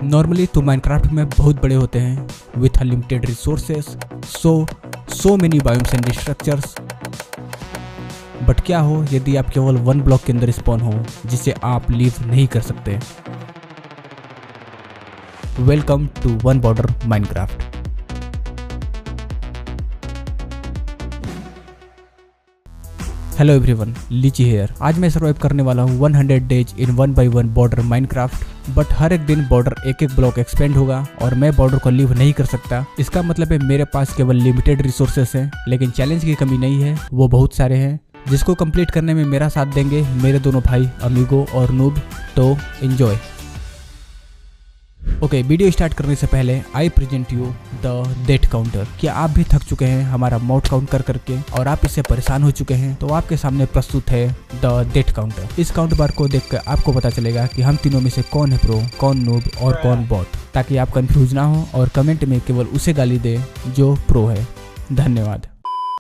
Normally तो Minecraft में बहुत बड़े होते हैं with unlimited resources, so many biomes and structures. But क्या हो यदि आप केवल वन ब्लॉक के अंदर स्पॉन हो जिसे आप लीव नहीं कर सकते। Welcome to one border Minecraft. Hello everyone, लीची हेयर। आज मैं सर्वाइव करने वाला हूँ 100 days in 1x1 border Minecraft. But हर एक दिन बॉर्डर एक ब्लॉक एक्सपेंड होगा और मैं बॉर्डर को लीव नहीं कर सकता। इसका मतलब है मेरे पास केवल लिमिटेड रिसोर्सेस हैं, लेकिन चैलेंज की कमी नहीं है, वो बहुत सारे हैं जिसको कंप्लीट करने में मेरा साथ देंगे मेरे दोनों भाई अमीगो और नूब। तो एंजॉय। ओके, वीडियो स्टार्ट करने से पहले I present you the death counter. क्या आप भी थक चुके हैं हमारा मॉड काउंट कर करके और आप इससे परेशान हो चुके हैं? तो आपके सामने प्रस्तुत है द डेथ काउंटर। इस काउंट बार को देखकर आपको पता चलेगा कि हम तीनों में से कौन है प्रो, कौन नूब और कौन बॉट, ताकि आप कंफ्यूज ना हो और कमेंट में केवल उसे गाली दे जो प्रो है। धन्यवाद।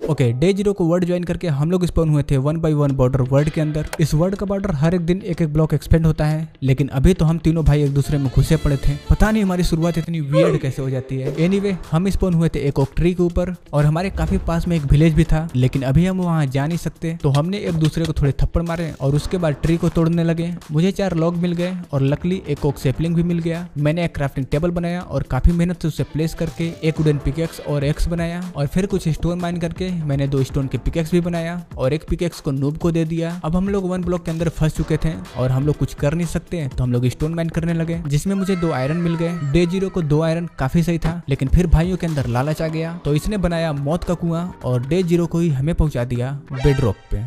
ओके, डे 0 को वर्ल्ड ज्वाइन करके हम लोग स्पॉन हुए थे 1x1 बॉर्डर वर्ल्ड के अंदर। इस वर्ल्ड का बॉर्डर हर एक दिन एक ब्लॉक एक्सपेंड होता है, लेकिन अभी तो हम तीनों भाई एक दूसरे में घुसे पड़े थे। पता नहीं हमारी शुरुआत इतनी वियर्ड कैसे हो जाती है। एनीवे, हम स्पॉन हुए थे एक ओक ट्री के ऊपर और हमारे काफी पास में एक विलेज भी था, लेकिन अभी हम वहाँ जा नहीं सकते। तो हमने एक दूसरे को थोड़े थप्पड़ मारे और उसके बाद ट्री को तोड़ने लगे। मुझे 4 लॉग मिल गए और लकली एक ओक सैपलिंग भी मिल गया। मैंने एक क्राफ्टिंग टेबल बनाया और काफी मेहनत से उसे प्लेस करके एक वुडन पिकेक्स और एक्स बनाया और फिर कुछ स्टोन माइन करके मैंने 2 स्टोन के पिकेक्स भी बनाया और एक पिकेक्स को नूब को दे दिया। अब हम लोग 1 ब्लॉक के अंदर फंस चुके थे और हम लोग कुछ कर नहीं सकते, तो हम लोग स्टोन माइन करने लगे, जिसमें मुझे 2 आयरन मिल गए। डे 0 को 2 आयरन काफी सही था, लेकिन फिर भाइयों के अंदर लालच आ गया, तो इसने बनाया मौत का कुआं और डे 0 को ही हमें पहुंचा दिया बेडरॉक पे।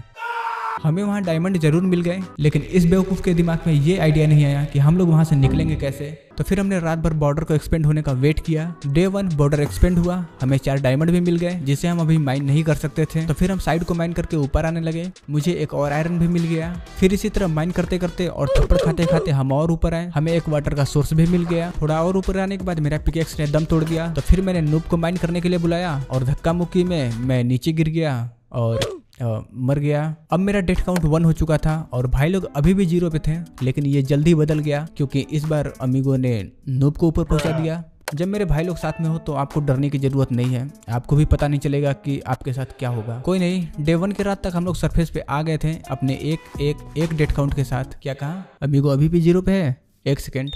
हमें वहाँ डायमंड जरूर मिल गए, लेकिन इस बेवकूफ़ के दिमाग में ये आइडिया नहीं आया कि हम लोग वहाँ से निकलेंगे कैसे। तो फिर हमने रात भर बॉर्डर को एक्सपेंड होने का वेट किया। डे 1 बॉर्डर एक्सपेंड हुआ, हमें 4 डायमंड भी मिल गए जिसे हम अभी माइन नहीं कर सकते थे। तो फिर हम साइड को माइन करके ऊपर आने लगे। मुझे एक और आयरन भी मिल गया। फिर इसी तरह माइन करते करते और थप्पड़ खाते खाते हम और ऊपर आए। हमें एक वाटर का सोर्स भी मिल गया। थोड़ा और ऊपर आने के बाद मेरा पिकेक्स ने दम तोड़ दिया। तो फिर मैंने नूब को माइन करने के लिए बुलाया और धक्का मुक्की में मैं नीचे गिर गया और मर गया। अब मेरा डेथ काउंट 1 हो चुका था और भाई लोग अभी भी 0 पे थे, लेकिन ये जल्दी बदल गया क्योंकि इस बार अमीगो ने नूब को ऊपर पहुंचा दिया। जब मेरे भाई लोग साथ में हो तो आपको डरने की जरूरत नहीं है, आपको भी पता नहीं चलेगा कि आपके साथ क्या होगा। कोई नहीं, डे 1 की रात तक हम लोग सरफेस पे आ गए थे अपने एक डेथ काउंट के साथ। क्या कहा? अमीगो अभी भी 0 पे है। 1 सेकेंड,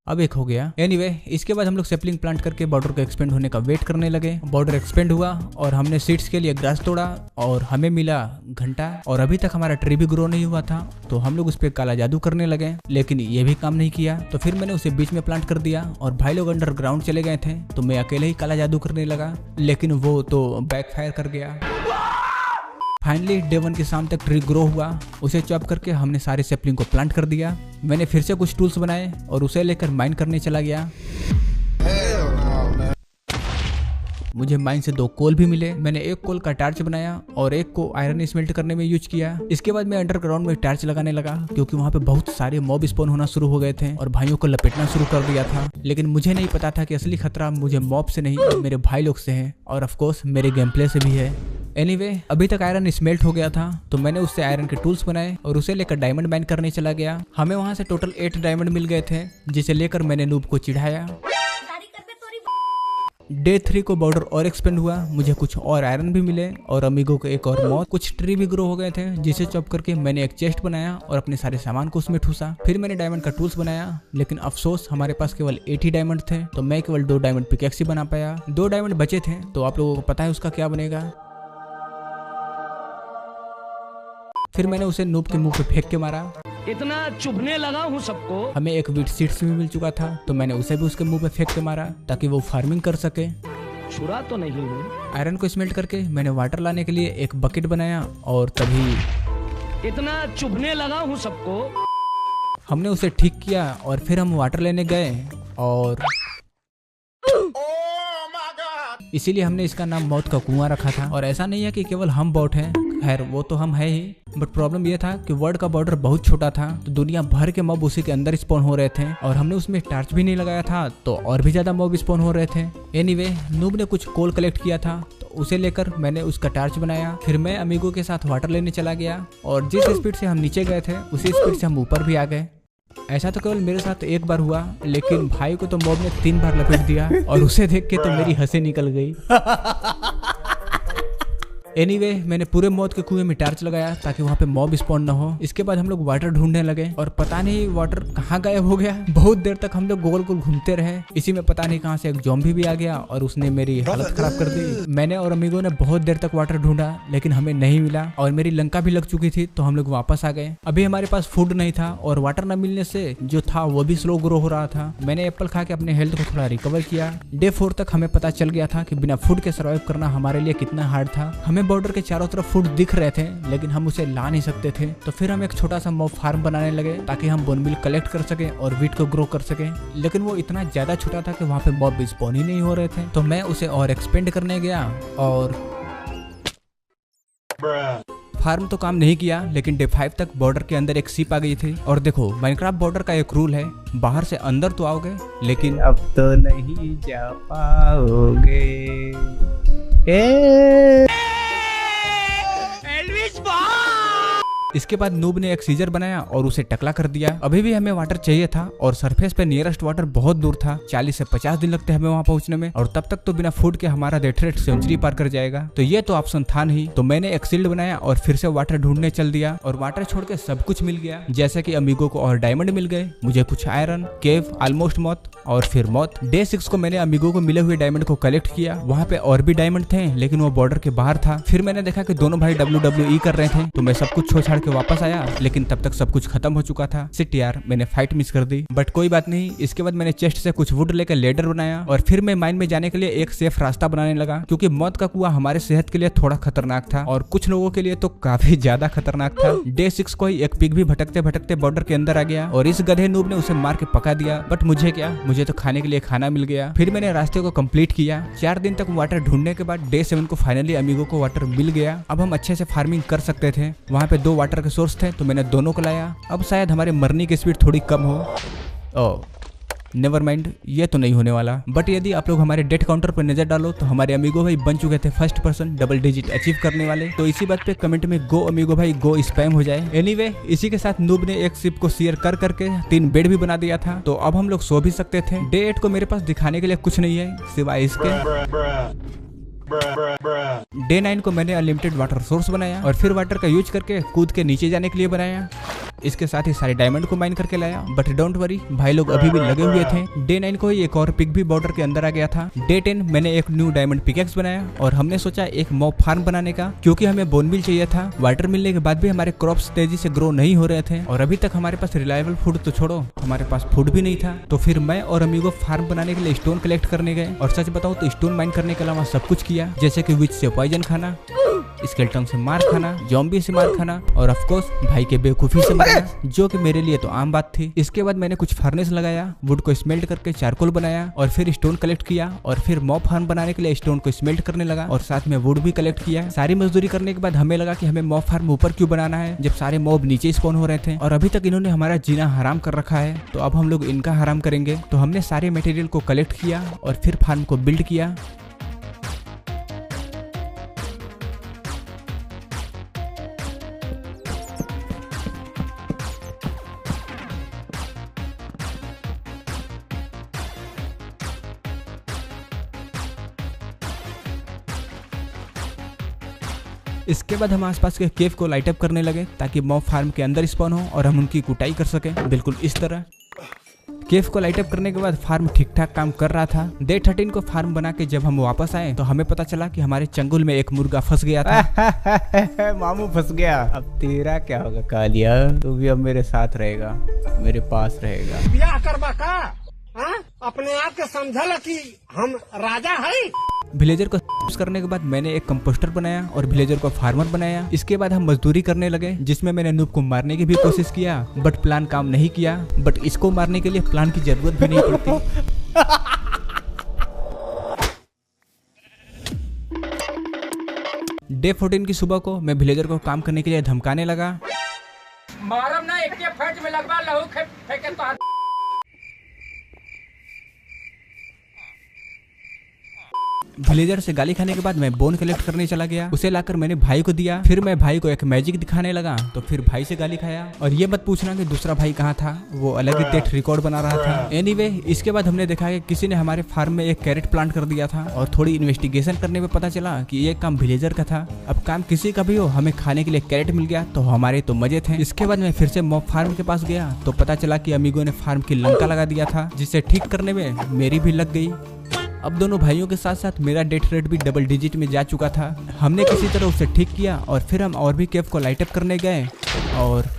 अब 1 हो गया। एनीवे, इसके बाद हम लोग सेपलिंग प्लांट करके बॉर्डर को एक्सपेंड होने का वेट करने लगे। बॉर्डर एक्सपेंड हुआ और हमने सीड्स के लिए ग्रास तोड़ा और हमें मिला घंटा, और अभी तक हमारा ट्री भी ग्रो नहीं हुआ था, तो हम लोग उस पर काला जादू करने लगे, लेकिन ये भी काम नहीं किया। तो फिर मैंने उसे बीच में प्लांट कर दिया और भाई लोग अंडरग्राउंड चले गए थे, तो मैं अकेले ही काला जादू करने लगा, लेकिन वो तो बैकफायर कर गया। फाइनली डे 1 की शाम तक ट्री ग्रो हुआ। उसे चॉप करके हमने सारे सेपलिंग को प्लांट कर दिया। मैंने फिर से कुछ टूल्स बनाए और उसे लेकर माइन करने चला गया। मुझे माइन से 2 कोल भी मिले। मैंने एक कोल का टार्च बनाया और एक को आयरन स्मेल्ट करने में यूज किया। इसके बाद मैं अंडरग्राउंड में टार्च लगाने लगा क्योंकि वहाँ पे बहुत सारे मॉब स्पॉन होना शुरू हो गए थे और भाइयों को लपेटना शुरू कर दिया था। लेकिन मुझे नहीं पता था कि असली खतरा मुझे मॉब से नहीं, मेरे भाई लोग से है और ऑफकोर्स मेरे गेम प्ले से भी है। एनीवे, अभी तक आयरन स्मेल्ट हो गया था, तो मैंने उससे आयरन के टूल्स बनाए और उसे लेकर डायमंड माइन करने चला गया। हमें वहाँ से टोटल 8 डायमंड मिल गए थे, जिसे लेकर मैंने नूब को चिढ़ाया। डे 3 को बॉर्डर और एक्सपेंड हुआ। मुझे कुछ और आयरन भी मिले और अमीगो को एक और मौत। कुछ ट्री भी ग्रो हो गए थे, जिसे चॉप करके मैंने एक चेस्ट बनाया और अपने सारे सामान को उसमें ठूसा। फिर मैंने डायमंड का टूल्स बनाया, लेकिन अफसोस हमारे पास केवल 80 डायमंड थे, तो मैं केवल 2 डायमंड पिकेक्स ही बना पाया। 2 डायमंड बचे थे, तो आप लोगों को पता है उसका क्या बनेगा। फिर मैंने उसे नूब के मुंह पे फेंक के मारा। इतना चुभने लगा हूँ सबको। हमें एक वीट सीड्स भी मिल चुका था, तो मैंने उसे भी उसके मुंह पे फेंक के मारा ताकि वो फार्मिंग कर सके। छुरा तो नहीं हूँ। आयरन को स्मेल्ट करके मैंने वाटर लाने के लिए एक बकेट बनाया और तभी इतना चुभने लगा हूँ सबको। हमने उसे ठीक किया और फिर हम वाटर लेने गए और इसीलिए हमने इसका नाम मौत का कुआं रखा था। और ऐसा नहीं है कि केवल हम बॉट हैं, खैर वो तो हम है ही, बट प्रॉब्लम ये था कि वर्ल्ड का बॉर्डर बहुत छोटा था, तो दुनिया भर के मॉब उसी के अंदर स्पॉन हो रहे थे और हमने उसमें टार्च भी नहीं लगाया था, तो और भी ज्यादा मॉब स्पॉन हो रहे थे। एनीवे, नूब ने कुछ कोल कलेक्ट किया था, तो उसे लेकर मैंने उसका टार्च बनाया। फिर मैं अमीगो के साथ वाटर लेने चला गया और जिस स्पीड से हम नीचे गए थे उसी स्पीड से हम ऊपर भी आ गए। ऐसा तो केवल मेरे साथ एक बार हुआ, लेकिन भाई को तो मॉब ने 3 बार लपेट दिया और उसे देख के तो मेरी हंसी निकल गई। एनीवे, मैंने पूरे मौत के कुएं में टार्च लगाया ताकि वहाँ पे मॉब स्पॉन ना हो। इसके बाद हम लोग वाटर ढूंढने लगे और पता नहीं वाटर कहाँ गायब हो गया। बहुत देर तक हम लोग गोल गोल घूमते रहे। इसी में पता नहीं कहाँ से एक ज़ॉम्बी भी आ गया और उसने मेरी हालत खराब कर दी। मैंने और अमीगो ने बहुत देर तक वाटर ढूंढा लेकिन हमें नहीं मिला और मेरी लंका भी लग चुकी थी, तो हम लोग वापस आ गए। अभी हमारे पास फूड नहीं था और वाटर न मिलने से जो था वो भी स्लो ग्रो हो रहा था। मैंने एप्पल खा के अपने हेल्थ को थोड़ा रिकवर किया। डे 4 तक हमें पता चल गया था कि बिना फूड के सर्वाइव करना हमारे लिए कितना हार्ड था। हमें बॉर्डर के चारों तरफ फूड दिख रहे थे लेकिन हम उसे ला नहीं सकते थे। तो फिर हम एक छोटा सा मॉब फार्म बनाने लगे ताकि हम बोन मिल कलेक्ट कर सके और वीट को ग्रो कर सके। लेकिन वो इतना ज्यादा छोटा था कि वहाँ पे मॉब स्पॉन ही नहीं हो रहे थे। तो मैं उसे और एक्सपेंड करने गया और फार्म तो काम नहीं किया, लेकिन डे 5 तक बॉर्डर के अंदर एक शिप आ गई थी। और देखो, माइनक्राफ्ट बॉर्डर का एक रूल है, बाहर से अंदर तो आओगे लेकिन अब तो नहीं जा पाओगे। इसके बाद नूब ने एक सीजर बनाया और उसे टकला कर दिया। अभी भी हमें वाटर चाहिए था और सरफेस पे नियरेस्ट वाटर बहुत दूर था। 40 से 50 दिन लगते हमें वहां पहुंचने में और तब तक तो बिना फूड के हमारा डेथ सेंचुरी पार कर जाएगा। तो ये तो ऑप्शन था नहीं, तो मैंने एक शील्ड बनाया और फिर से वाटर ढूंढने चल दिया और वाटर छोड़ के सब कुछ मिल गया। जैसे कि अमीगो को और डायमंड मिल गए, मुझे कुछ आयरन, केव, ऑलमोस्ट मौत और फिर मौत। डे 6 को मैंने अमीगो को मिले हुए डायमंड को कलेक्ट किया। वहाँ पे और भी डायमंड थे लेकिन वो बॉर्डर के बाहर था। फिर मैंने देखा कि दोनों भाई WWE कर रहे थे, तो मैं सब कुछ छोड़ छाड़ के वापस आया, लेकिन तब तक सब कुछ खत्म हो चुका था। सिट यार, मैंने फाइट मिस कर दी, बट कोई बात नहीं। इसके बाद मैंने चेस्ट से कुछ वुड लेकर लेडर बनाया और फिर मैं माइन में जाने के लिए एक सेफ रास्ता बनाने लगा, क्योंकि मौत का कुआं हमारे सेहत के लिए थोड़ा खतरनाक था और कुछ लोगों के लिए तो काफी ज्यादा खतरनाक था। डे 6 को ही एक पिग भी भटकते भटकते बॉर्डर के अंदर आ गया और इस गधे नूब ने उसे मार के पका दिया। बट मुझे क्या, मुझे तो खाने के लिए खाना मिल गया। फिर मैंने रास्ते को कंप्लीट किया। 4 दिन तक वाटर ढूंढने के बाद डे 7 को फाइनली अमीगो को वाटर मिल गया। अब हम अच्छे से फार्मिंग कर सकते थे। वहाँ पे 2 वाटर के सोर्स थे, तो मैंने दोनों को लाया। अब शायद हमारे मरने की स्पीड थोड़ी कम हो। ओह नेवर माइंड, ये तो नहीं होने वाला। बट यदि आप लोग हमारे डेथ काउंटर पर नजर डालो तो हमारे अमीगो भाई बन चुके थे first person double digit achieve करने वाले। तो इसी बात पे कमेंट में गो अमीगो भाई गो स्पैम हो जाए। एनीवे, इसी के साथ नूब ने एक शिप को शेयर कर करके 3 बेड भी बना दिया था, तो अब हम लोग सो भी सकते थे। डे 8 को मेरे पास दिखाने के लिए कुछ नहीं है सिवाय इसके। डे 9 को मैंने अनलिमिटेड वाटर सोर्स बनाया और फिर वाटर का यूज करके कूद के नीचे जाने के लिए बनाया। इसके साथ ही सारे डायमंड को माइन करके लाया। बट डोंट वरी, भाई लोग अभी भी लगे हुए थे। डे 9 को ही एक और पिग भी बॉर्डर के अंदर आ गया था। डे 10 मैंने एक न्यू डायमंड पिकेक्स बनाया और हमने सोचा एक मॉब फार्म बनाने का, क्योंकि हमें बोन मिल चाहिए था। वाटर मिलने के बाद भी हमारे क्रॉप्स तेजी से ग्रो नहीं हो रहे थे और अभी तक हमारे पास रिलायबल फूड तो छोड़ो, हमारे पास फूड भी नहीं था। तो फिर मैं और अमीगो फार्म बनाने के लिए स्टोन कलेक्ट करने गए और सच बताओ तो स्टोन माइन करने के अलावा सब कुछ किया, जैसे कि विच से पॉइजन खाना, स्केलेटन से मार खाना, ज़ॉम्बी से मार खाना और ऑफ कोर्स भाई के बेवकूफी से मरना, जो कि मेरे लिए तो आम बात थी। इसके बाद मैंने कुछ फर्नेस लगाया, वुड को स्मेल्ट करके चारकोल बनाया और फिर स्टोन कलेक्ट किया और फिर मॉब फार्म बनाने के लिए स्टोन को स्मेल्ट करने लगा और साथ में वुड भी कलेक्ट किया। सारी मजदूरी करने के बाद हमें लगा कि हमें मॉब फार्म ऊपर क्यों बनाना है, जब सारे मॉब नीचे स्पॉन हो रहे थे और अभी तक इन्होंने हमारा जीना हराम कर रखा है, तो अब हम लोग इनका हराम करेंगे। तो हमने सारे मटेरियल को कलेक्ट किया और फिर फार्म को बिल्ड किया। इसके बाद हम आसपास के केव को लाइट अप करने लगे ताकि मॉब फार्म के अंदर स्पॉन हो और हम उनकी कुटाई कर सके, बिल्कुल इस तरह। केव को लाइट अप करने के बाद फार्म ठीक ठाक काम कर रहा था। डे 13 को फार्म बना के जब हम वापस आए तो हमें पता चला कि हमारे चंगुल में एक मुर्गा फंस गया था। मामू फंस गया। अब तेरा क्या होगा कालिया, तू भी अब मेरे साथ रहेगा, मेरे पास रहेगा। ब्याह करवा का अपने आप के समझल कि हम राजा है। विलेजर को करने के बाद मैंने एक कंपोस्टर बनाया और विलेजर को फार्मर बनाया। इसके बाद हम मजदूरी करने लगे, जिसमें मैंने नूब को मारने की भी कोशिश किया, बट प्लान काम नहीं किया। बट इसको मारने के लिए प्लान की जरूरत भी नहीं पड़ती। डे 14 की सुबह को मैं विलेजर को काम करने के लिए धमकाने लगा। मारम ना एक फट में लगवा लहू फेंके तो विलेजर से गाली खाने के बाद मैं बोन कलेक्ट करने चला गया, उसे लाकर मैंने भाई को दिया। फिर मैं भाई को एक मैजिक दिखाने लगा तो फिर भाई से गाली खाया। और ये मत पूछना कि दूसरा भाई कहाँ था, वो अलग ही डेट रिकॉर्ड बना रहा था। एनीवे, इसके बाद हमने देखा कि किसी ने हमारे फार्म में एक कैरेट प्लांट कर दिया था और थोड़ी इन्वेस्टिगेशन करने में पता चला कि ये काम विलेजर का था। अब काम किसी का भी हो, हमें खाने के लिए कैरेट मिल गया तो हमारे तो मजे थे। इसके बाद मैं फिर से मॉब फार्म के पास गया तो पता चला कि अमीगो ने फार्म की लंका लगा दिया था, जिसे ठीक करने में मेरी भी लग गई। अब दोनों भाइयों के साथ साथ मेरा डेथ रेट भी डबल डिजिट में जा चुका था। हमने किसी तरह उसे ठीक किया और फिर हम और भी केव को लाइट अप करने गए और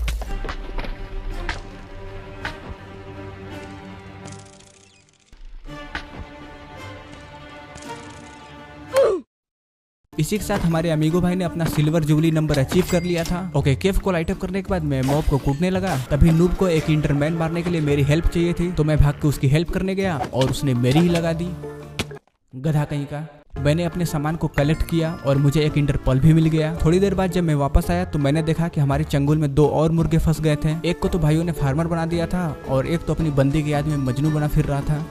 इसी के साथ हमारे अमीगो भाई ने अपना सिल्वर जुबली नंबर अचीव कर लिया था। ओके, केव को लाइट अप करने के बाद मैं मॉब को कूटने लगा। तभी नूब को एक इंटरमैन मारने के लिए मेरी हेल्प चाहिए थी तो मैं भाग के उसकी हेल्प करने गया और उसने मेरी ही लगा दी, गधा कहीं का। मैंने अपने सामान को कलेक्ट किया और मुझे एक इंटरपल भी मिल गया। थोड़ी देर बाद जब मैं वापस आया तो मैंने देखा कि हमारे चंगुल में 2 और मुर्गे फंस गए थे। एक को तो भाइयों ने फार्मर बना दिया था और एक तो अपनी बंदी की याद में मजनू बना फिर रहा था।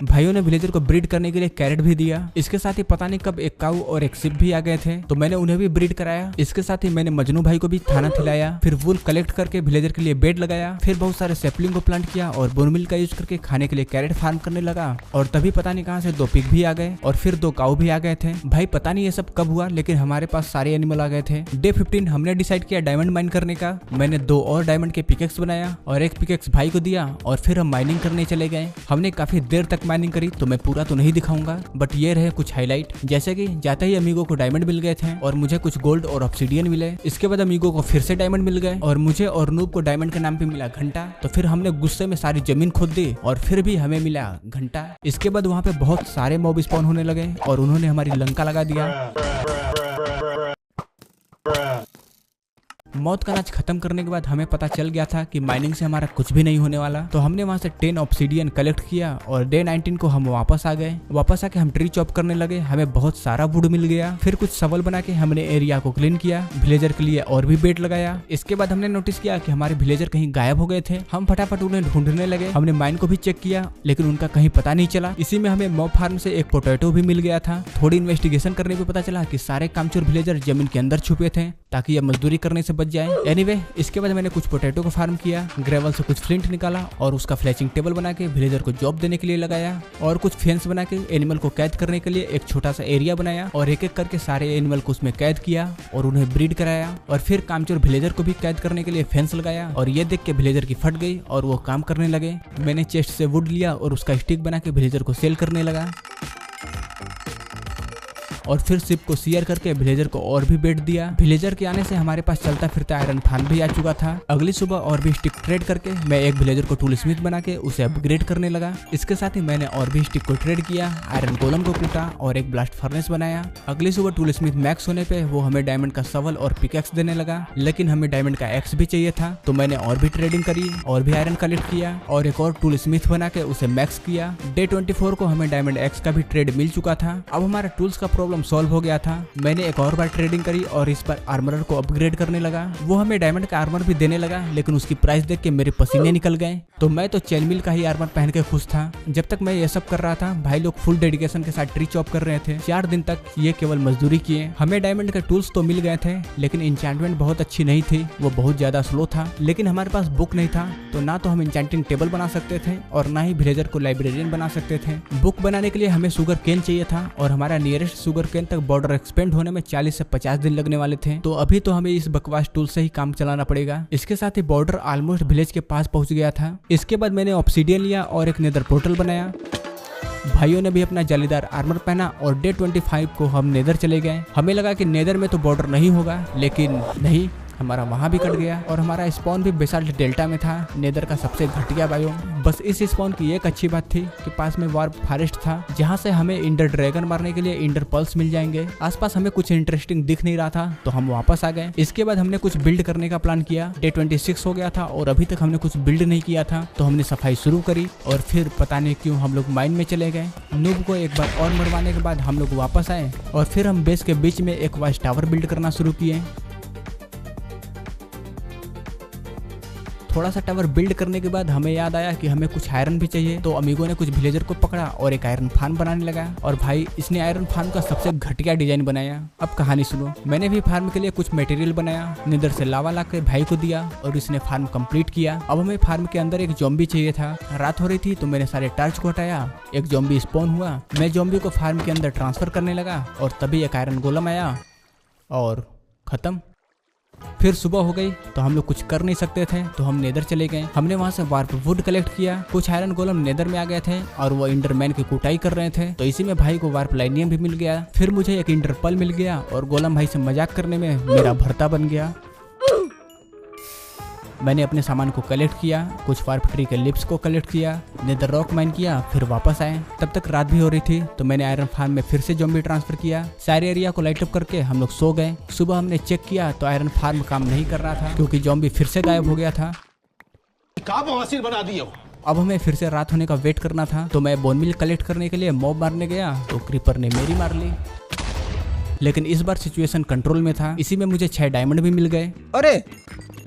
भाइयों ने विलेजर को ब्रीड करने के लिए कैरेट भी दिया। इसके साथ ही पता नहीं कब एक काऊ और एक शिप भी आ गए थे तो मैंने उन्हें भी ब्रीड कराया। इसके साथ ही मैंने मजनू भाई को भी खाना खिलाया। फिर वूल कलेक्ट करके विलेजर के लिए बेड लगाया। फिर बहुत सारे सैपलिंग को प्लांट किया और बोन मिल का यूज करके खाने के लिए कैरेट फार्म करने लगा। और तभी पता नहीं कहां से 2 पिग भी आ गए और फिर 2 काऊ भी आ गए थे। भाई पता नहीं ये सब कब हुआ, लेकिन हमारे पास सारे एनिमल आ गए थे। डे 15 हमने डिसाइड किया डायमंड माइन करने का। मैंने 2 और डायमंड के पिकेक्स बनाया और एक पिकेक्स भाई को दिया और फिर हम माइनिंग करने चले गए। हमने काफी देर तक माइनिंग करी तो मैं पूरा तो नहीं दिखाऊंगा, बट ये रहे कुछ हाईलाइट। जैसे कि जाते ही अमीगो को डायमंड मिल गए थे और मुझे कुछ गोल्ड और ऑब्सिडियन मिले। इसके बाद अमीगो को फिर से डायमंड मिल गए और मुझे और नूब को डायमंड के नाम पे मिला घंटा। तो फिर हमने गुस्से में सारी जमीन खोद दी और फिर भी हमें मिला घंटा। इसके बाद वहाँ पे बहुत सारे मॉब स्पॉन होने लगे और उन्होंने हमारी लंका लगा दिया। मौत का नाच खत्म करने के बाद हमें पता चल गया था कि माइनिंग से हमारा कुछ भी नहीं होने वाला। तो हमने वहां से 10 ऑब्सिडियन कलेक्ट किया और डे 19 को हम वापस आ गए। वापस आके हम ट्री चॉप करने लगे। हमें बहुत सारा वुड मिल गया। फिर कुछ शवल बना के हमने एरिया को क्लीन किया, विलेजर के लिए और भी बेड लगाया। इसके बाद हमने नोटिस किया कि हमारे विलेजर कहीं गायब हो गए थे। हम फटाफट उन्हें ढूंढने लगे। हमने माइन को भी चेक किया लेकिन उनका कहीं पता नहीं चला। इसी में हमें मॉब फार्म से एक पोटैटो भी मिल गया था। थोड़ी इन्वेस्टिगेशन करने पे पता चला कि सारे कामचोर विलेजर जमीन के अंदर छुपे थे ताकि ये मजदूरी करने से बच जाए। एनीवे, इसके बाद मैंने कुछ पोटैटो को फार्म किया, ग्रेवल से कुछ फ्लिंट निकाला और उसका फ्लैचिंग टेबल बना के विलेजर को जॉब देने के लिए लगाया और कुछ फेंस बना के एनिमल को कैद करने के लिए एक छोटा सा एरिया बनाया और एक एक करके सारे एनिमल को उसमें कैद किया और उन्हें ब्रीड कराया। और फिर कामचोर विलेजर को भी कैद करने के लिए फेंस लगाया और ये देख के विलेजर की फट गई और वो काम करने लगे। मैंने चेस्ट से वुड लिया और उसका स्टिक बना के विलेजर को सेल करने लगा और फिर शिप को शेयर करके विलेजर को और भी बेट दिया। विलेजर के आने से हमारे पास चलता फिरता आयरन फान भी आ चुका था। अगली सुबह और भी स्टिक ट्रेड करके मैं एक विलेजर को टूल स्मिथ बना के उसे अपग्रेड करने लगा। इसके साथ ही मैंने और भी स्टिक को ट्रेड किया, आयरन गोलम को कूटा और एक ब्लास्ट फर्नेस बनाया। अगली सुबह टूल स्मिथ मैक्स होने पे वो हमें डायमंड का शवल और पिकेक्स देने लगा, लेकिन हमें डायमंड का एक्स भी चाहिए था तो मैंने और भी ट्रेडिंग करी और भी आयरन कलेक्ट किया और एक और टूल स्मिथ बना के उसे मैक्स किया। डे 24 को हमें डायमंड एक्स का भी ट्रेड मिल चुका था। अब हमारा टूल्स का प्रॉब्लम सॉल्व हो गया था। मैंने एक और बार ट्रेडिंग करी और इस बार आर्मरर को अपग्रेड करने लगा। वो हमें डायमंड का आर्मर भी देने लगा, लेकिन उसकी प्राइस देख के मेरे पसीने निकल गए। तो मैं तो चेन मिल का ही आर्मर पहन के खुश था। जब तक मैं ये सब कर रहा था, भाई लोग फुल डेडिकेशन के साथ ट्री चॉप कर रहे थे। 4 दिन तक ये केवल मजदूरी किए। हमें डायमंड के टूल्स तो मिल गए थे, लेकिन इंचेंटमेंट बहुत अच्छी नहीं थी, वो बहुत ज्यादा स्लो था। लेकिन हमारे पास बुक नहीं था, तो ना तो हम इंचेंटिंग टेबल बना सकते थे और ना ही विलेजर को लाइब्रेरियन बना सकते थे। बुक बनाने के लिए हमें शुगर केन चाहिए था और हमारा नियरेस्ट शुगर केन तक बॉर्डर एक्सपेंड होने में 40 से 50 दिन लगने वाले थे। तो अभी तो हमें इस बकवास टूल से ही काम चलाना पड़ेगा। इसके साथ ही बॉर्डर ऑलमोस्ट विलेज के पास पहुंच गया था। इसके बाद मैंने ऑब्सिडियन लिया और एक नेदर पोर्टल बनाया। भाइयों ने भी अपना जालीदार आर्मर पहना और डे 25 को हम नेदर चले गए। हमें लगा कि नेदर में तो बॉर्डर नहीं होगा, लेकिन नहीं, हमारा वहां भी कट गया और हमारा स्पॉन भी बेसाल्ट डेल्टा में था, नेदर का सबसे घटिया बायोम। बस इस स्पॉन की एक अच्छी बात थी कि पास में वार्प फॉरेस्ट था, जहां से हमें इंडर ड्रैगन मारने के लिए इंडर पल्स मिल जाएंगे। आसपास हमें कुछ इंटरेस्टिंग दिख नहीं रहा था तो हम वापस आ गए। इसके बाद हमने कुछ बिल्ड करने का प्लान किया। डे 26 हो गया था और अभी तक हमने कुछ बिल्ड नहीं किया था, तो हमने सफाई शुरू करी और फिर पता नहीं क्यों हम लोग माइन में चले गए। नूब को एक बार और मरवाने के बाद हम लोग वापस आए और फिर हम बेस के बीच में एक वॉच टावर बिल्ड करना शुरू किए। थोड़ा सा टावर बिल्ड करने के बाद हमें याद आया कि हमें कुछ आयरन भी चाहिए, तो अमीगो ने कुछ विलेजर को पकड़ा और एक आयरन फार्म बनाने लगा। और भाई इसने आयरन फार्म का सबसे घटिया डिजाइन बनाया। अब कहानी सुनो। मैंने भी फार्म के लिए कुछ मटेरियल बनाया, निदर से लावा ला के भाई को दिया और इसने फार्म कंप्लीट किया। अब हमें फार्म के अंदर एक ज़ॉम्बी चाहिए था। रात हो रही थी तो मैंने सारे टार्च को हटाया, एक ज़ॉम्बी स्पॉन हुआ। मैं ज़ॉम्बी को फार्म के अंदर ट्रांसफर करने लगा और तभी एक आयरन गोलम आया और खत्म। फिर सुबह हो गई तो हम लोग कुछ कर नहीं सकते थे, तो हम नेदर चले गए। हमने वहां से वार्प वुड कलेक्ट किया। कुछ आयरन गोलम नेदर में आ गए थे और वो इंडरमैन की कुटाई कर रहे थे, तो इसी में भाई को वार्प लाइनियम भी मिल गया। फिर मुझे एक इंटरपल मिल गया और गोलम भाई से मजाक करने में मेरा भरता बन गया। मैंने अपने सामान को कलेक्ट किया, कुछ वार्प ट्री के लिप्स को कलेक्ट किया, नेदर रॉक माइन किया, फिर वापस आए। तब तक रात भी हो रही थी तो मैंने आयरन फार्म में फिर से ज़ॉम्बी ट्रांसफर किया। सारे एरिया को लाइट अप करके हम लोग सो गए। सुबह हमने चेक किया तो आयरन फार्म काम नहीं कर रहा था क्योंकि ज़ॉम्बी फिर से गायब हो गया था। बना दिया। अब हमें फिर से रात होने का वेट करना था, तो मैं बोन मिल कलेक्ट करने के लिए मॉब मारने गया तो क्रीपर ने मेरी मार ली। लेकिन इस बार सिचुएशन कंट्रोल में था। इसी में मुझे 6 डायमंड भी मिल गए। अरे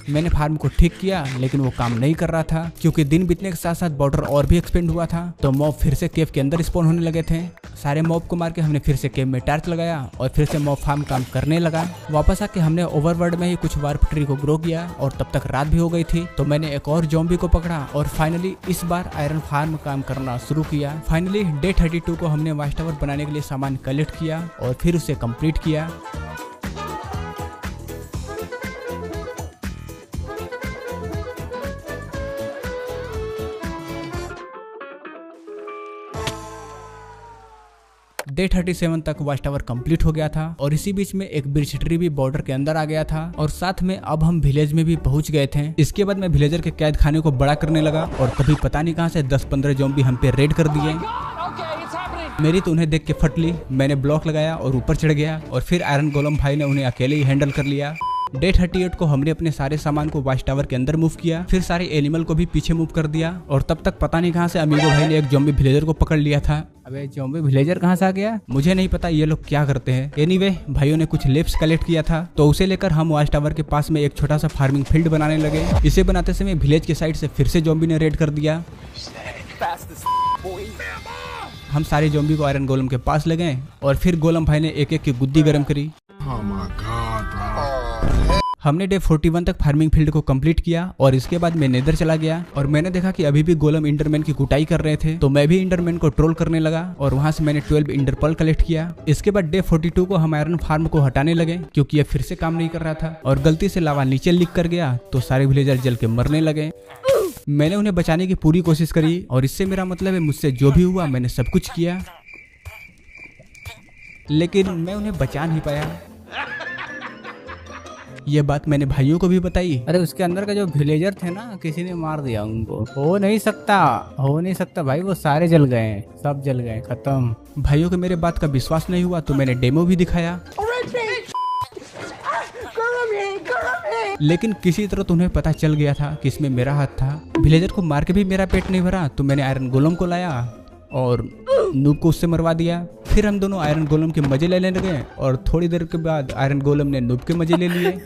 मैंने फार्म को ठीक किया लेकिन वो काम नहीं कर रहा था क्योंकि दिन बीतने के साथ साथ बॉर्डर और भी एक्सपेंड हुआ था, तो मॉब फिर से केव के अंदर स्पॉन होने लगे थे। सारे मॉब को मार के हमने फिर से केव में टार्च लगाया और फिर से मॉब फार्म काम करने लगा। वापस आके हमने ओवरवर्ल्ड में ही कुछ वार्प ट्री को ग्रो किया और तब तक रात भी हो गई थी, तो मैंने एक और ज़ॉम्बी को पकड़ा और फाइनली इस बार आयरन फार्म काम करना शुरू किया। फाइनली डे 32 को हमने वॉच टावर बनाने के लिए सामान कलेक्ट किया और फिर उसे कंप्लीट किया। डे 37 तक वॉच टावर कंप्लीट हो गया था और इसी बीच में एक ब्रिज ट्री भी बॉर्डर के अंदर आ गया था और साथ में अब हम विलेज में भी पहुंच गए थे। इसके बाद मैं विलेजर के कैद खाने को बड़ा करने लगा और तभी पता नहीं कहां से 10-15 ज़ॉम्बी हम पे रेड कर दिए। मेरी तो उन्हें देख के फट ली। मैंने ब्लॉक लगाया और ऊपर चढ़ गया और फिर आयरन गोलम भाई ने उन्हें अकेले ही हैंडल कर लिया। डे 38 को हमने अपने सारे सामान को वॉच टावर के अंदर मूव किया, फिर सारे एनिमल को भी पीछे मूव कर दिया और तब तक पता नहीं कहां से अमीगो भाई ने एक ज़ॉम्बी विलेजर को पकड़ लिया था। अबे ज़ॉम्बी विलेजर कहां से आ गया मुझे नहीं पता, ये लोग क्या करते हैं। एनीवे भाइयों ने कुछ लिप्स कलेक्ट किया था तो उसे लेकर हम वॉच टावर के पास में एक छोटा सा फार्मिंग फील्ड बनाने लगे। इसे बनाते समय विलेज के साइड से फिर से ज़ॉम्बी ने रेड कर दिया। हम सारे ज़ॉम्बी को आयरन गोलम के पास ले गए और फिर गोलम भाई ने एक एक की गुद्दी गर्म करी। हमने डे 41 तक फार्मिंग फील्ड को कंप्लीट किया और इसके बाद मैं नेदर चला गया और मैंने देखा कि अभी भी गोलम इंडरमैन की कुटाई कर रहे थे, तो मैं भी इंडरमैन को ट्रोल करने लगा और वहां से मैंने 12 इंटरपल कलेक्ट किया। इसके बाद डे 42 को हम आयरन फार्म को हटाने लगे क्योंकि ये फिर से काम नहीं कर रहा था और गलती से लावा नीचे लीक कर गया तो सारे विलेजर जल के मरने लगे। मैंने उन्हें बचाने की पूरी कोशिश करी और इससे मेरा मतलब है मुझसे जो भी हुआ मैंने सब कुछ किया, लेकिन मैं उन्हें बचा नहीं पाया। ये बात मैंने भाइयों को भी बताई। अरे उसके अंदर का जो विलेजर थे ना, किसी ने मार दिया उनको। हो नहीं सकता भाई, वो सारे जल गए, सब जल गए, खत्म। भाइयों को मेरे बात का विश्वास नहीं हुआ तो मैंने डेमो भी दिखाया, लेकिन किसी तरह तो उन्हें पता चल गया था कि इसमें मेरा हाथ था। विलेजर को मार के भी मेरा पेट नहीं भरा तो मैंने आयरन गोलम को लाया और नूब को उससे मरवा दिया। फिर हम दोनों आयरन गोलम के मजे लेने लगे और थोड़ी देर के बाद आयरन गोलम ने नूब के मजे ले लिए।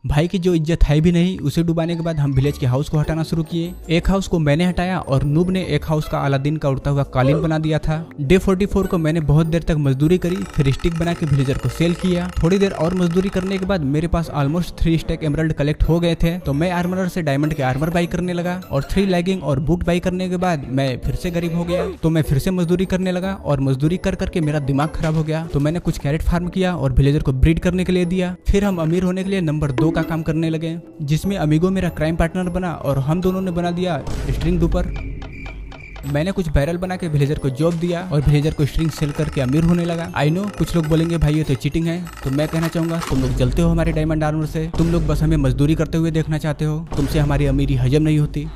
भाई की जो इज्जत है भी नहीं, उसे डुबाने के बाद हम विलेज के हाउस को हटाना शुरू किए। एक हाउस को मैंने हटाया और नूब ने एक हाउस का अलादीन का उड़ता हुआ कालीन बना दिया था। डे 44 को मैंने बहुत देर तक मजदूरी करी, फिर स्टिक बना के विलेजर को सेल किया। थोड़ी देर और मजदूरी करने के बाद मेरे पास ऑलमोस्ट 3 स्टैक एमराल्ड कलेक्ट हो गए थे, तो मैं आर्मरर से डायमंड के आर्मर बाई करने लगा और 3 लैगिंग और बूट बाई करने के बाद मैं फिर से गरीब हो गया, तो मैं फिर से मजदूरी करने लगा और मजदूरी कर करके मेरा दिमाग खराब हो गया। तो मैंने कुछ कैरेट फार्म किया और विलेजर को ब्रीड करने के लिए दिया। फिर हम अमीर होने के लिए नंबर 2 का काम करने लगे, जिसमें अमीगो मेरा क्राइम पार्टनर बना और हम दोनों ने बना दिया स्ट्रिंग डुपर। मैंने कुछ बैरल बना के विलेजर को जॉब दिया और विलेजर को स्ट्रिंग सेल करके अमीर होने लगा। आई नो कुछ लोग बोलेंगे भाई ये तो चीटिंग है, तो मैं कहना चाहूंगा तुम लोग जलते हो हमारे डायमंड आर्मर से, तुम लोग बस हमें मजदूरी करते हुए देखना चाहते हो, तुमसे हमारी अमीरी हजम नहीं होती।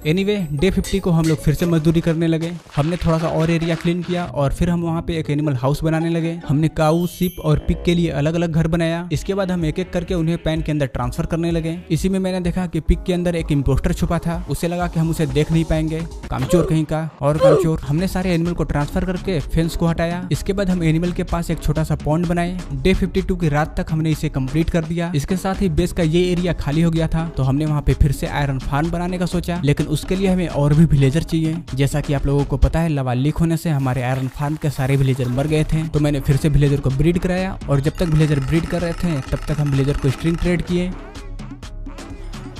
एनीवे डे 50 को हम लोग फिर से मजदूरी करने लगे। हमने थोड़ा सा और एरिया क्लीन किया और फिर हम वहाँ पे एक एनिमल हाउस बनाने लगे। हमने काऊ, सिप और पिग के लिए अलग अलग घर बनाया। इसके बाद हम एक एक करके उन्हें पैन के अंदर ट्रांसफर करने लगे। इसी में मैंने देखा कि पिग के अंदर एक इम्पोस्टर छुपा था। उसे लगा कि हम उसे देख नहीं पाएंगे, कामचोर कहीं का और कामचोर। हमने सारे एनिमल को ट्रांसफर करके फेंस को हटाया। इसके बाद हम एनिमल के पास एक छोटा सा पॉन्ड बनाए। डे 52 की रात तक हमने इसे कंप्लीट कर दिया। इसके साथ ही बेस का ये एरिया खाली हो गया था, तो हमने वहाँ पे फिर से आयरन फार्म बनाने का सोचा, लेकिन उसके लिए हमें और भी विलेजर चाहिए। जैसा कि आप लोगों को पता है, लवा लीक होने से हमारे आयरन फार्म के सारे विलेजर मर गए थे। तो मैंने फिर से विलेजर को ब्रीड कराया और जब तक विलेजर ब्रीड कर रहे थे तब तक हम विलेजर को स्ट्रिंग ट्रेड किए।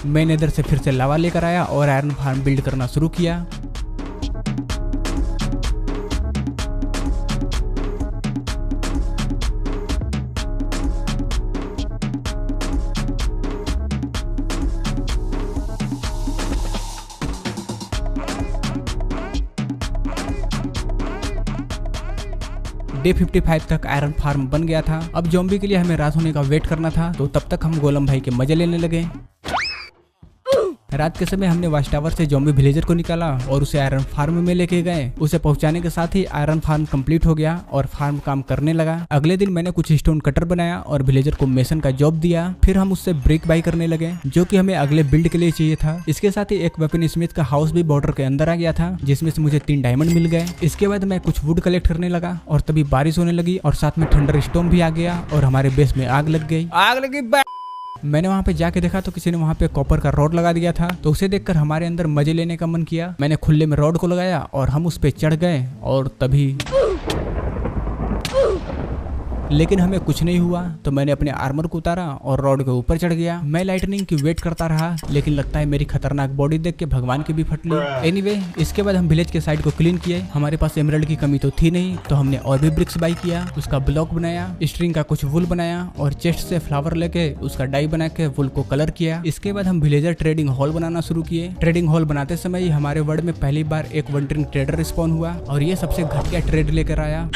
मैंने इधर से फिर से लावा लेकर आया और आयरन फार्म बिल्ड करना शुरू किया। डे 55 तक आयरन फार्म बन गया था। अब ज़ॉम्बी के लिए हमें रात होने का वेट करना था, तो तब तक हम गोलम भाई के मजे लेने लगे। रात के समय हमने वाच टावर से ज़ॉम्बी विलेजर को निकाला और उसे आयरन फार्म में लेके गए। उसे पहुंचाने के साथ ही आयरन फार्म कंप्लीट हो गया और फार्म काम करने लगा। अगले दिन मैंने कुछ स्टोन कटर बनाया और विलेजर को मेसन का जॉब दिया। फिर हम उससे ब्रिक बाई करने लगे, जो कि हमें अगले बिल्ड के लिए चाहिए था। इसके साथ ही एक वेपन स्मिथ का हाउस भी बॉर्डर के अंदर आ गया था, जिसमें से मुझे 3 डायमंड मिल गए। इसके बाद मैं कुछ वुड कलेक्ट करने लगा और तभी बारिश होने लगी और साथ में थंडर स्टॉर्म भी आ गया और हमारे बेस में आग लग गई। मैंने वहाँ पे जाके देखा तो किसी ने वहाँ पे कॉपर का रॉड लगा दिया था, तो उसे देखकर हमारे अंदर मजे लेने का मन किया। मैंने खुले में रॉड को लगाया और हम उस पे चढ़ गए और तभी लेकिन हमें कुछ नहीं हुआ। तो मैंने अपने आर्मर को उतारा और रॉड के ऊपर चढ़ गया। मैं लाइटनिंग की वेट करता रहा, लेकिन लगता है मेरी खतरनाक बॉडी देख के भगवान की भी फट ली। एनीवे, इसके बाद हम विलेज के साइड को क्लीन किए। हमारे पास एमराल्ड की कमी तो थी नहीं, तो हमने और भी ब्रिक्स बाई किया। उसका ब्लॉक बनाया, स्ट्रिंग का कुछ वुल बनाया और चेस्ट से फ्लावर लेके उसका डाई बना के वुल को कलर किया। इसके बाद हम विलेजर ट्रेडिंग हॉल बनाना शुरू किए। ट्रेडिंग हॉल बनाते समय ही हमारे वर्ल्ड में पहली बार एक वंडरिंग ट्रेडर स्पॉन हुआ और ये सबसे घटिया ट्रेड लेकर आया।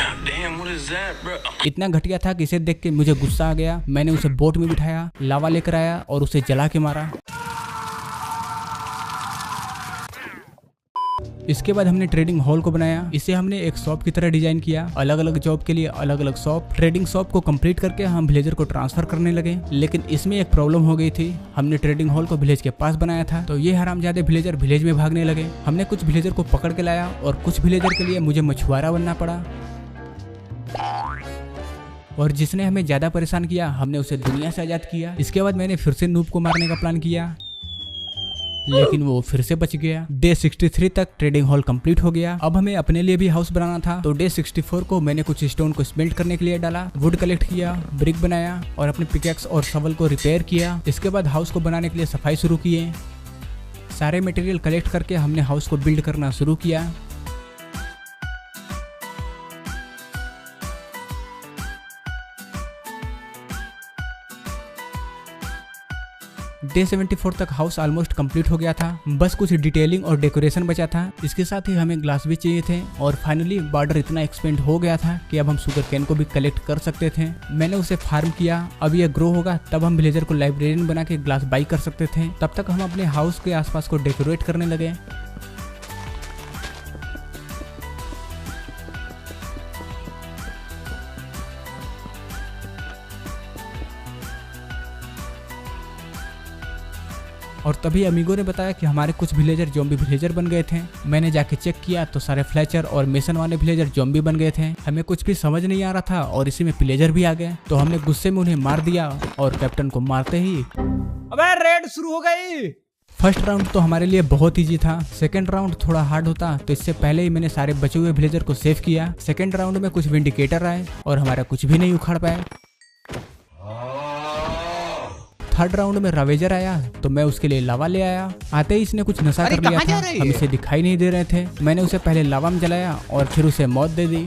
इतना घटिया था कि इसे देख के मुझे गुस्सा आ गया। मैंने उसे बोट में बिठाया, लावा लेकर आया और उसे जला के मारा। इसके बाद हमने ट्रेडिंग हॉल को बनाया। इसे हमने एक शॉप की तरह डिजाइन किया। अलग अलग जॉब के लिए अलग अलग शॉप। ट्रेडिंग शॉप को कंप्लीट करके हम विलेजर को ट्रांसफर करने लगे, लेकिन इसमें एक प्रॉब्लम हो गई थी। हमने ट्रेडिंग हॉल को विलेज के पास बनाया था, तो ये हरामजादे विलेजर विलेज में भागने लगे। हमने कुछ विलेजर को पकड़ के लाया और कुछ विलेजर के लिए मुझे मछुआरा बनना पड़ा। और जिसने हमें ज्यादा परेशान किया, हमने उसे दुनिया से आजाद किया। इसके बाद मैंने फिर से नूब को मारने का प्लान किया, लेकिन वो फिर से बच गया। डे 63 तक ट्रेडिंग हॉल कंप्लीट हो गया। अब हमें अपने लिए भी हाउस बनाना था, तो डे 64 को मैंने कुछ स्टोन को स्मेल्ट करने के लिए डाला, वुड कलेक्ट किया, ब्रिक बनाया और अपने पिकेक्स और शवल को रिपेयर किया। इसके बाद हाउस को बनाने के लिए सफाई शुरू किए। सारे मटेरियल कलेक्ट करके हमने हाउस को बिल्ड करना शुरू किया। डे 74 तक हाउस ऑलमोस्ट कंप्लीट हो गया था, बस कुछ डिटेलिंग और डेकोरेशन बचा था। इसके साथ ही हमें ग्लास भी चाहिए थे और फाइनली बॉर्डर इतना एक्सपेंड हो गया था कि अब हम शुगर कैन को भी कलेक्ट कर सकते थे। मैंने उसे फार्म किया। अब ये ग्रो होगा तब हम विलेजर को लाइब्रेरियन बना के ग्लास बाई कर सकते थे। तब तक हम अपने हाउस के आसपास को डेकोरेट करने लगे। और तभी अमीगो ने बताया कि हमारे कुछ विलेजर ज़ॉम्बी विलेजर बन गए थे। मैंने जाके चेक किया तो सारे फ्लेचर और मेसन वाले विलेजर ज़ॉम्बी बन गए थे। हमें कुछ भी समझ नहीं आ रहा था और इसी में विलेजर भी आ गए, तो हमने गुस्से में उन्हें मार दिया और कैप्टन को मारते ही अबे रेड शुरू हो गई। फर्स्ट राउंड तो हमारे लिए बहुत इजी था। सेकंड राउंड थोड़ा हार्ड होता, तो इससे पहले ही मैंने सारे बचे हुए विलेजर को सेव किया। सेकंड राउंड में कुछ विंडिकेटर आए और हमारा कुछ भी नहीं उखाड़ पाए। थर्ड राउंड में रावेजर आया, तो मैं उसके लिए लावा ले आया। आते ही इसने कुछ नशा कर लिया था, हम इसे दिखाई नहीं दे रहे थे। मैंने उसे पहले लावा में जलाया और फिर उसे मौत दे दी।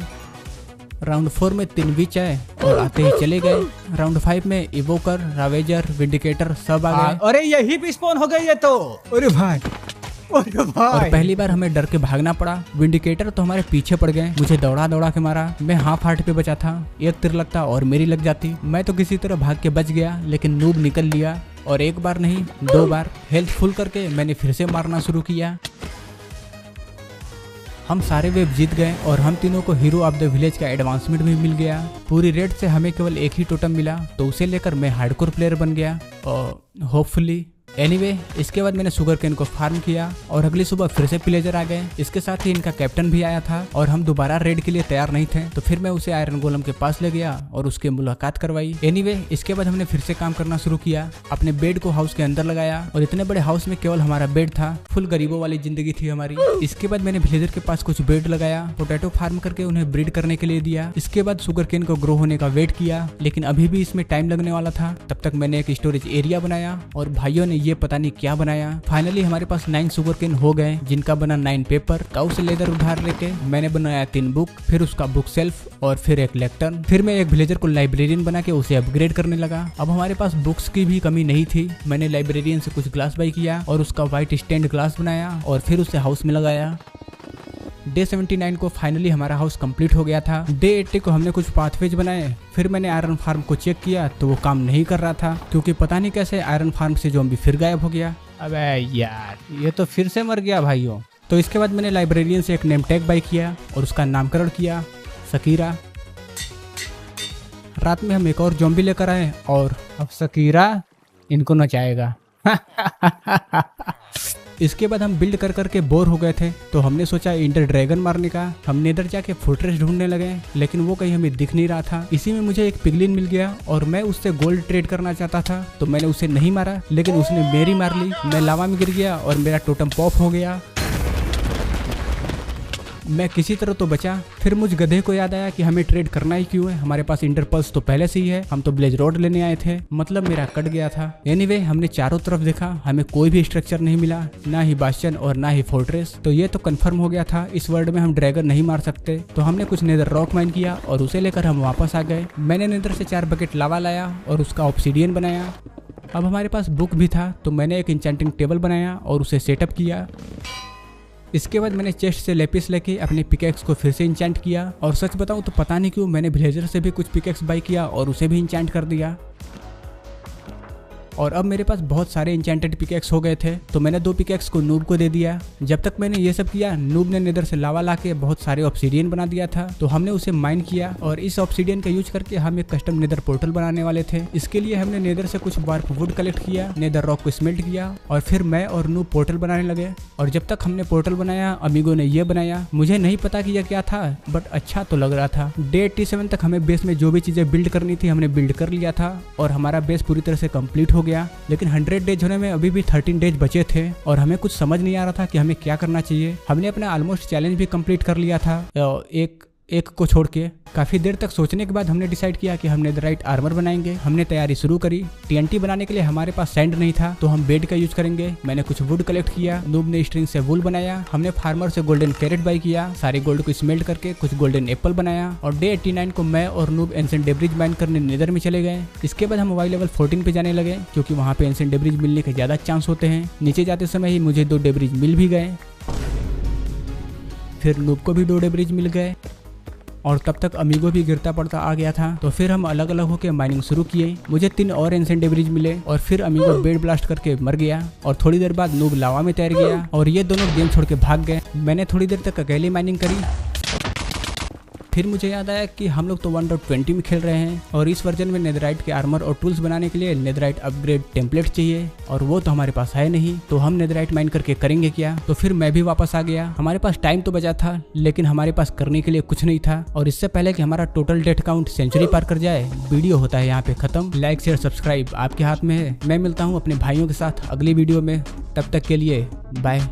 राउंड 4 में 3 विच आए और आते ही चले गए। राउंड 5 में इवोकर, रावेजर, विंडिकेटर सब आ गए। अरे यही भी स्पॉन हो गई है तो। अरे भाई और पहली बार हमें डर के भागना पड़ा। विंडिकेटर तो हमारे पीछे पड़ गए, मुझे दौड़ा दौड़ा के मारा। मैं हाफ हार्ट पे बचा था, एक तीर लगता और मेरी लग जाती। मैं तो किसी तरह भाग के बच गया, लेकिन नूब निकल लिया। और एक बार नहीं 2 बार हेल्थ फुल करके मैंने फिर से मारना शुरू किया। हम सारे वेव जीत गए और हम तीनों को हीरो ऑफ द विलेज का एडवांसमेंट भी मिल गया। पूरी रेड से हमें केवल एक ही टोटम मिला, तो उसे लेकर मैं हार्डकोर प्लेयर बन गया और होपफुली। एनीवे, इसके बाद मैंने शुगर केन को फार्म किया और अगली सुबह फिर से पिलेजर आ गए। इसके साथ ही इनका कैप्टन भी आया था और हम दोबारा रेड के लिए तैयार नहीं थे, तो फिर मैं उसे आयरन गोलम के पास ले गया और उसके मुलाकात करवाई। एनीवे, इसके बाद हमने फिर से काम करना शुरू किया। अपने बेड को हाउस के अंदर लगाया और इतने बड़े हाउस में केवल हमारा बेड था। फुल गरीबों वाली जिंदगी थी हमारी। इसके बाद मैंने विलेजर के पास कुछ बेड लगाया, पोटैटो फार्म करके उन्हें ब्रीड करने के लिए दिया। इसके बाद शुगर केन को ग्रो होने का वेट किया, लेकिन अभी भी इसमें टाइम लगने वाला था। तब तक मैंने एक स्टोरेज एरिया बनाया और भाइयों ने ये पता नहीं क्या बनाया। फाइनली हमारे पास 9 शुगर केन हो गए, जिनका बना 9 पेपर। काउ से लेदर उधार लेके मैंने बनाया 3 बुक, फिर उसका बुक सेल्फ और फिर एक लेक्टर्न। फिर मैं एक विलेजर को लाइब्रेरियन बना के उसे अपग्रेड करने लगा। अब हमारे पास बुक्स की भी कमी नहीं थी। मैंने लाइब्रेरियन से कुछ ग्लास बाई किया और उसका व्हाइट स्टैंड ग्लास बनाया और फिर उसे हाउस में लगाया। डे 79 को फाइनली हमारा हाउस कंप्लीट हो गया था। डे 80 को हमने कुछ पाथवेज बनाए। फिर मैंने आयरन फार्म को चेक किया तो वो काम नहीं कर रहा था, क्योंकि पता नहीं कैसे आयरन फार्म से ज़ॉम्बी फिर गायब हो गया। अबे यार, ये तो फिर से मर गया भाइयों। तो इसके बाद मैंने लाइब्रेरियन से एक नेम टैग बाई किया और उसका नामकरण किया सकीरा। रात में हम एक और ज़ॉम्बी लेकर आए और अब सकीरा इनको नचाएगा। इसके बाद हम बिल्ड कर करके बोर हो गए थे, तो हमने सोचा इंटर ड्रैगन मारने का। हम नेदर जाके फोर्ट्रेस ढूंढने लगे, लेकिन वो कहीं हमें दिख नहीं रहा था। इसी में मुझे एक पिगलिन मिल गया और मैं उससे गोल्ड ट्रेड करना चाहता था, तो मैंने उसे नहीं मारा, लेकिन उसने मेरी मार ली। मैं लावा में गिर गया और मेरा टोटम पॉप हो गया। मैं किसी तरह तो बचा। फिर मुझ गधे को याद आया कि हमें ट्रेड करना ही क्यों है, हमारे पास इंटरपल्स तो पहले से ही है, हम तो ब्लेज रोड लेने आए थे। मतलब मेरा कट गया था। एनीवे, हमने चारों तरफ देखा, हमें कोई भी स्ट्रक्चर नहीं मिला, ना ही बास्टियन और ना ही फोर्ट्रेस। तो ये तो कंफर्म हो गया था इस वर्ल्ड में हम ड्रैगन नहीं मार सकते। तो हमने कुछ नेदर रॉक माइन किया और उसे लेकर हम वापस आ गए। मैंने नेदर से 4 बकेट लावा लाया और उसका ऑब्सीडियन बनाया। अब हमारे पास बुक भी था, तो मैंने एक इंचेंटिंग टेबल बनाया और उसे सेटअप किया। इसके बाद मैंने चेस्ट से लेपिस लेके अपने पिकेक्स को फिर से इंचेंट किया। और सच बताऊं तो पता नहीं क्यों मैंने विलेजर से भी कुछ पिकेक्स बाई किया और उसे भी इंचेंट कर दिया। और अब मेरे पास बहुत सारे इंचेंटेड पिकेक्स हो गए थे, तो मैंने 2 पिकेक्स को नूब को दे दिया। जब तक मैंने ये सब किया, नूब ने नेदर से लावा लाके बहुत सारे ऑब्सीडियन बना दिया था, तो हमने उसे माइन किया और इस ऑब्सीडियन का यूज करके हम एक कस्टम नेदर पोर्टल बनाने वाले थे। इसके लिए हमने नेदर से कुछ वार्प वुड कलेक्ट किया, नेदर रॉक को स्मेल्ट किया और फिर मैं और नूब पोर्टल बनाने लगे। और जब तक हमने पोर्टल बनाया, अमीगो ने ये बनाया। मुझे नहीं पता कि यह क्या था, बट अच्छा तो लग रहा था। डे 87 तक हमें बेस में जो भी चीजें बिल्ड करनी थी हमने बिल्ड कर लिया था और हमारा बेस पूरी तरह से कंप्लीट हो गया। लेकिन 100 डेज होने में अभी भी 13 डेज बचे थे और हमें कुछ समझ नहीं आ रहा था कि हमें क्या करना चाहिए। हमने अपना ऑलमोस्ट चैलेंज भी कंप्लीट कर लिया था, एक को छोड़ के। काफी देर तक सोचने के बाद हमने डिसाइड किया कि हम नेदराइट आर्मर बनाएंगे। हमने तैयारी शुरू करी। TNT बनाने के लिए हमारे पास सैंड नहीं था, तो हम बेड का यूज करेंगे। मैंने कुछ वुड कलेक्ट किया, नूब ने स्ट्रिंग से वूल बनाया। हमने फार्मर से गोल्डन कैरेट बाई किया, सारे गोल्ड को स्मेल्ट करके कुछ गोल्डन एप्पल बनाया। और डे 89 को मैं और नूब एंसेंट डेब्रिज माइन करने नेदर में चले गए। इसके बाद हम वाई लेवल 14 पे जाने लगे, क्योंकि वहाँ पे एंसेंट डेब्रिज मिलने के ज्यादा चांस होते हैं। नीचे जाते समय ही मुझे 2 डेब्रिज मिल भी गए, फिर नूब को भी 2 डेब्रिज मिल गए और तब तक अमीगो भी गिरता पड़ता आ गया था। तो फिर हम अलग अलग होकर माइनिंग शुरू किए। मुझे 3 और एंसेंट डेब्रिज मिले और फिर अमीगो बेड ब्लास्ट करके मर गया और थोड़ी देर बाद नूब लावा में तैर गया और ये दोनों गेम छोड़ के भाग गए। मैंने थोड़ी देर तक अकेले माइनिंग करी। फिर मुझे याद आया कि हम लोग तो 1.20 में खेल रहे हैं और इस वर्जन में नेदराइट के आर्मर और टूल्स बनाने के लिए नेदराइट अपग्रेड टेम्पलेट चाहिए और वो तो हमारे पास है नहीं। तो हम नेदराइट माइन करके करेंगे क्या? तो फिर मैं भी वापस आ गया। हमारे पास टाइम तो बचा था, लेकिन हमारे पास करने के लिए कुछ नहीं था। और इससे पहले कि हमारा टोटल डेथ काउंट सेंचुरी पार कर जाए, वीडियो होता है यहाँ पे खत्म। लाइक शेयर सब्सक्राइब आपके हाथ में है। मैं मिलता हूँ अपने भाइयों के साथ अगली वीडियो में। तब तक के लिए बाय।